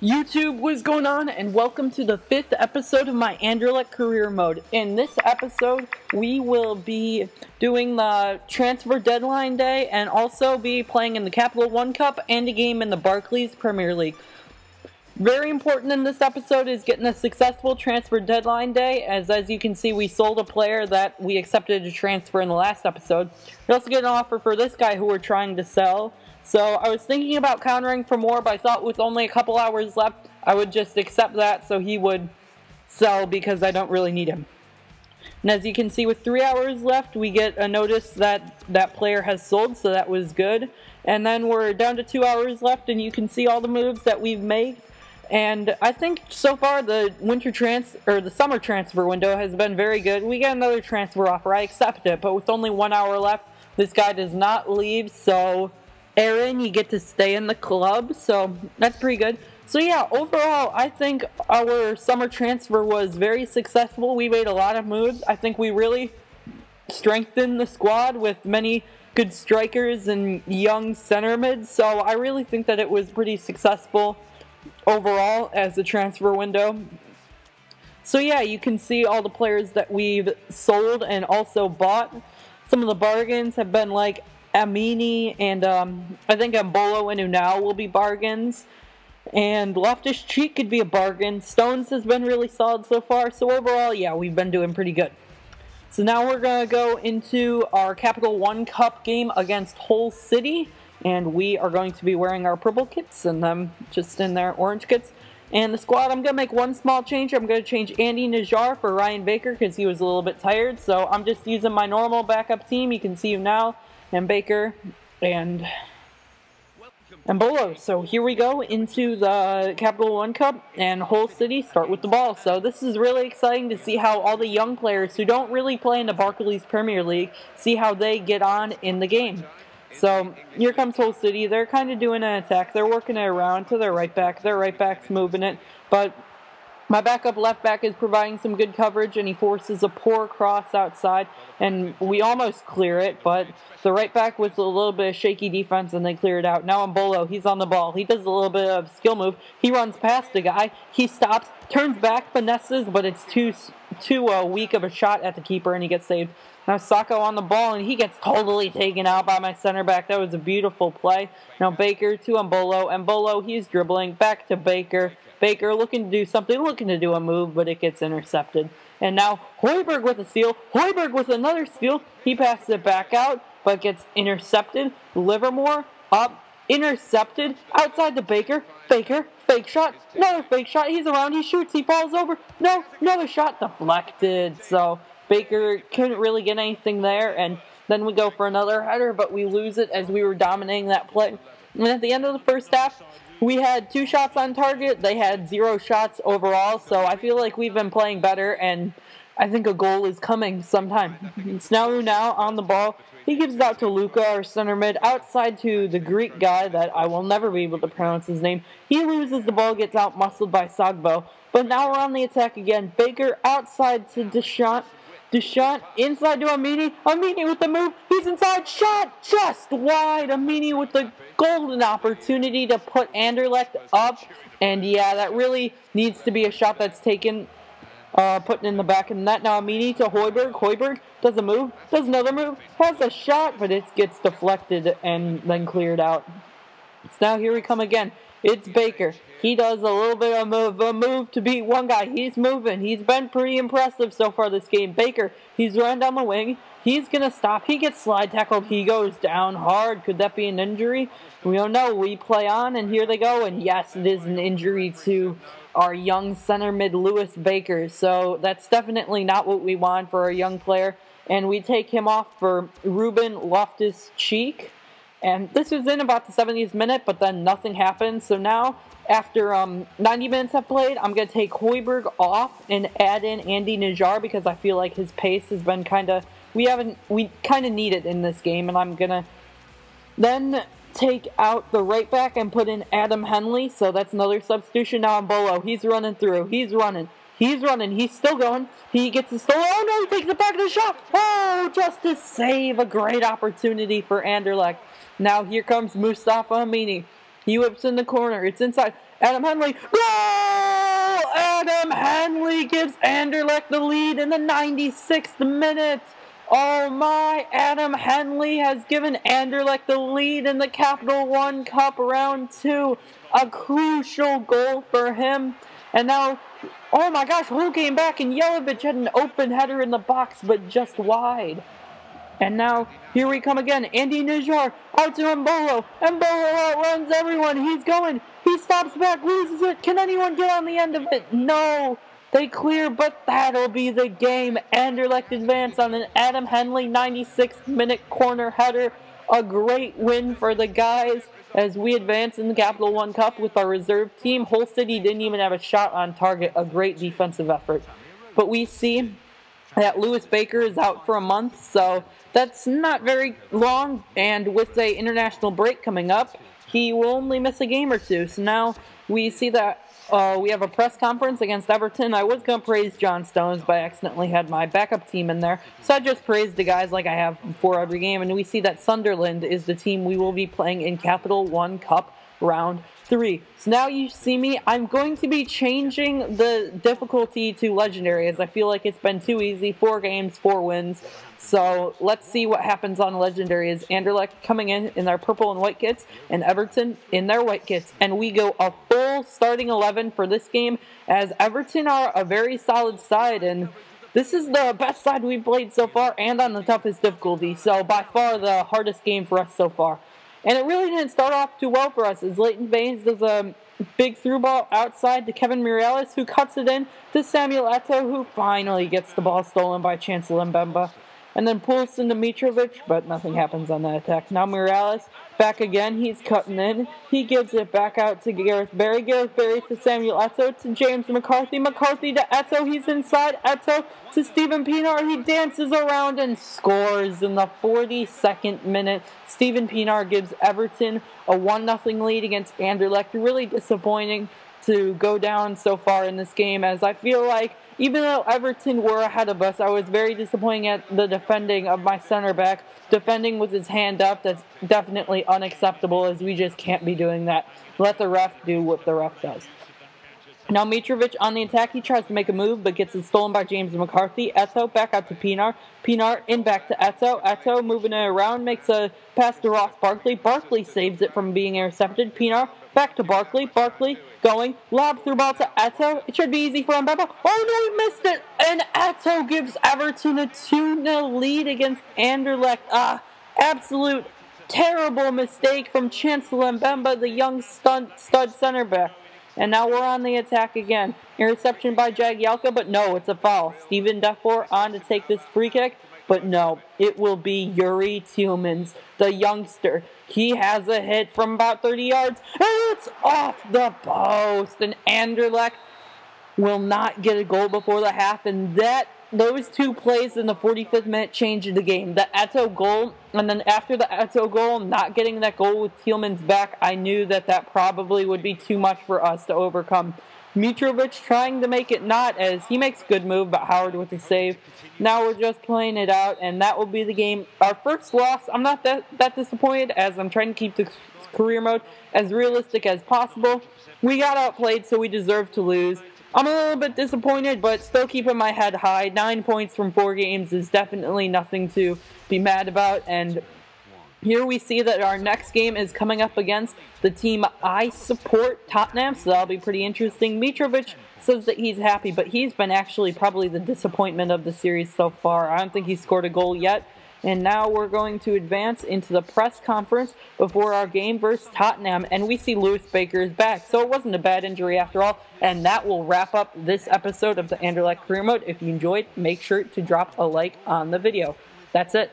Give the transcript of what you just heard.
YouTube, what is going on, and welcome to the 5th episode of my Anderlecht Career mode. In this episode, we will be doing the transfer deadline day and also be playing in the Capital One Cup and a game in the Barclays Premier League. Very important in this episode is getting a successful transfer deadline day, as you can see, we sold a player that we accepted to transfer in the last episode. We also get an offer for this guy who we're trying to sell. So I was thinking about countering for more, but I thought with only a couple hours left, I would just accept that so he would sell because I don't really need him. And as you can see, with 3 hours left, we get a notice that that player has sold, so that was good. And then we're down to 2 hours left, and you can see all the moves that we've made. And I think so far the summer transfer window has been very good. We get another transfer offer. I accept it, but with only 1 hour left, this guy does not leave, so Aaron, you get to stay in the club, so that's pretty good. So yeah, overall, I think our summer transfer was very successful. We made a lot of moves. I think we really strengthened the squad with many good strikers and young center mids, so I really think that it was pretty successful overall as a transfer window. So yeah, you can see all the players that we've sold and also bought. Some of the bargains have been like Amini and I think Mbolo and Unao will be bargains. And Loftus-Cheek could be a bargain. Stones has been really solid so far. So overall, yeah, we've been doing pretty good. So now we're going to go into our Capital One Cup game against Hull City. And we are going to be wearing our purple kits and them just in their orange kits. And the squad, I'm going to make one small change. I'm going to change Andy Najjar for Ryan Baker because he was a little bit tired. So I'm just using my normal backup team. You can see him now. And Baker and Bolo. So here we go into the Capital One Cup, and Hull City start with the ball. So this is really exciting to see how all the young players who don't really play in the Barclays Premier League, see how they get on in the game. So here comes Hull City. They're kind of doing an attack. They're working it around to their right back. Their right back's moving it, but my backup left back is providing some good coverage, and he forces a poor cross outside, and we almost clear it, but the right back with a little bit of shaky defense, and they clear it out. Now Mbolo, he's on the ball. He does a little bit of skill move. He runs past the guy. He stops, turns back, finesses, but it's too weak of a shot at the keeper, and he gets saved. Now Sacco on the ball, and he gets totally taken out by my center back. That was a beautiful play. Now Baker to Mbolo. Mbolo, he's dribbling back to Baker. Baker looking to do something, looking to do a move, but it gets intercepted. And now Højbjerg with a steal. Højbjerg with another steal. He passes it back out, but gets intercepted. Livermore up, intercepted. Outside to Baker. Baker, fake shot. Another fake shot. He's around. He shoots. He falls over. No, another shot deflected. So Baker couldn't really get anything there. And then we go for another header, but we lose it as we were dominating that play. And at the end of the first half, we had 2 shots on target. They had 0 shots overall, so I feel like we've been playing better, and I think a goal is coming sometime. It's now on the ball. He gives it out to Luka, our center mid, outside to the Greek guy that I will never be able to pronounce his name. He loses the ball, gets out-muscled by Sagbo. But now we're on the attack again. Baker outside to Deschamps. Deschamps inside to Amini. Amini with the move. He's inside. Shot just wide. Amini with the golden opportunity to put Anderlecht up. And yeah, that really needs to be a shot that's taken, put in the back of the net. Now Amini to Højbjerg. Højbjerg does a move. Does another move. Has a shot, but it gets deflected and then cleared out. So now here we come again. It's Baker. He does a little bit of a move to beat one guy. He's moving. He's been pretty impressive so far this game. Baker, he's running down the wing. He's going to stop. He gets slide tackled. He goes down hard. Could that be an injury? We don't know. We play on, and here they go. And yes, it is an injury to our young center mid, Lewis Baker. So that's definitely not what we want for our young player. And we take him off for Ruben Loftus-Cheek. And this was in about the 70th minute, but then nothing happened. So now, after 90 minutes have played, I'm going to take Højbjerg off and add in Andy Najjar because I feel like his pace has been kind of, we kind of need it in this game. And I'm going to then take out the right back and put in Adam Henley. So that's another substitution. Now Mbolo, he's running through. He's running. He's running. He's still going. He gets a stole. Oh, no, he takes it back to the shot. Oh, just to save a great opportunity for Anderlecht. Now here comes Mustafa Amini. He whips in the corner. It's inside. Adam Henley. Goal! Adam Henley gives Anderlecht the lead in the 96th minute. Oh my, Adam Henley has given Anderlecht the lead in the Capital One Cup round 2. A crucial goal for him. And now, oh my gosh, Hull came back and Jelic had an open header in the box, but just wide. And now, here we come again. Andy Nijar out to Mbolo. Mbolo outruns everyone. He's going. He stops back, loses it. Can anyone get on the end of it? No. They clear, but that'll be the game. Anderlecht advance on an Adam Henley 96th-minute corner header. A great win for the guys as we advance in the Capital One Cup with our reserve team. Hull City didn't even have a shot on target. A great defensive effort. But we see that Lewis Baker is out for a month, so that's not very long. And with an international break coming up, he will only miss a game or two. So now we see that we have a press conference against Everton. I was going to praise John Stones, but I accidentally had my backup team in there. So I just praised the guys like I have before every game. And we see that Sunderland is the team we will be playing in Capital One Cup round 3. So now you see me, I'm going to be changing the difficulty to Legendary as I feel like it's been too easy. 4 games, 4 wins. So let's see what happens on Legendary as Anderlecht coming in their purple and white kits and Everton in their white kits. And we go a full starting 11 for this game as Everton are a very solid side and this is the best side we've played so far and on the toughest difficulty. So by far the hardest game for us so far. And it really didn't start off too well for us as Leighton Baines does a big through ball outside to Kevin Mireles, who cuts it in to Samuel Eto'o, who finally gets the ball stolen by Chancellor Mbemba. And then pulls into Mitrovic, but nothing happens on that attack. Now Mireles back again. He's cutting in. He gives it back out to Gareth Barry. Gareth Barry to Samuel Eto'o to James McCarthy. McCarthy to Eto'o. He's inside. Eto'o to Stephen Pienaar. He dances around and scores in the 42nd minute. Stephen Pienaar gives Everton a 1-0 lead against Anderlecht. Really disappointing to go down so far in this game as I feel like even though Everton were ahead of us, I was very disappointed at the defending of my center back. Defending with his hand up, that's definitely unacceptable as we just can't be doing that. Let the ref do what the ref does. Now Mitrovic on the attack, he tries to make a move but gets it stolen by James McCarthy. Eto'o back out to Pienaar. Pienaar in back to Eto'o. Eto'o moving it around, makes a pass to Ross Barkley. Barkley saves it from being intercepted. Pienaar back to Barkley. Barkley going, lob through ball to Eto'o. It should be easy for Mbemba. Oh no, he missed it! And Eto'o gives Everton a 2-0 lead against Anderlecht. Absolute terrible mistake from Chancellor Mbemba, the young stud center back. And now we're on the attack again. Interception by Jagielka, but no, it's a foul. Steven Defour on to take this free kick, but no, it will be Yuri Tillmans, the youngster. He has a hit from about 30 yards, and it's off the post. And Anderlecht will not get a goal before the half, and those 2 plays in the 45th minute changed the game. The Eto'o goal, and then after the Eto'o goal, not getting that goal with Tillmans back, I knew that probably would be too much for us to overcome. Mitrovic trying to make it not, as he makes a good move, but Howard with the save. Now we're just playing it out, and that will be the game. Our first loss, I'm not that disappointed, as I'm trying to keep the career mode as realistic as possible. We got outplayed, so we deserve to lose. I'm a little bit disappointed, but still keeping my head high. 9 points from 4 games is definitely nothing to be mad about. And here we see that our next game is coming up against the team I support, Tottenham, so that'll be pretty interesting. Mitrovic says that he's happy, but he's been actually probably the disappointment of the series so far. I don't think he's scored a goal yet. And now we're going to advance into the press conference before our game versus Tottenham. And we see Lewis Baker is back. So it wasn't a bad injury after all. And that will wrap up this episode of the Anderlecht Career Mode. If you enjoyed, make sure to drop a like on the video. That's it.